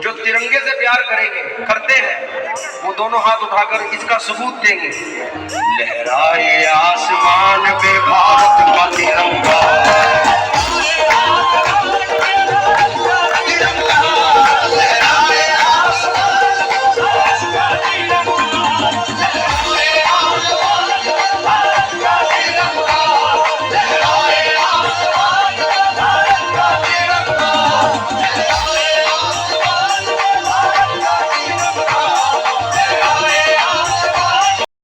जो तिरंगे से प्यार करेंगे, करते हैं, वो दोनों हाथ उठाकर इसका सबूत देंगे। लहराए आसमान पे भारत का तिरंगा,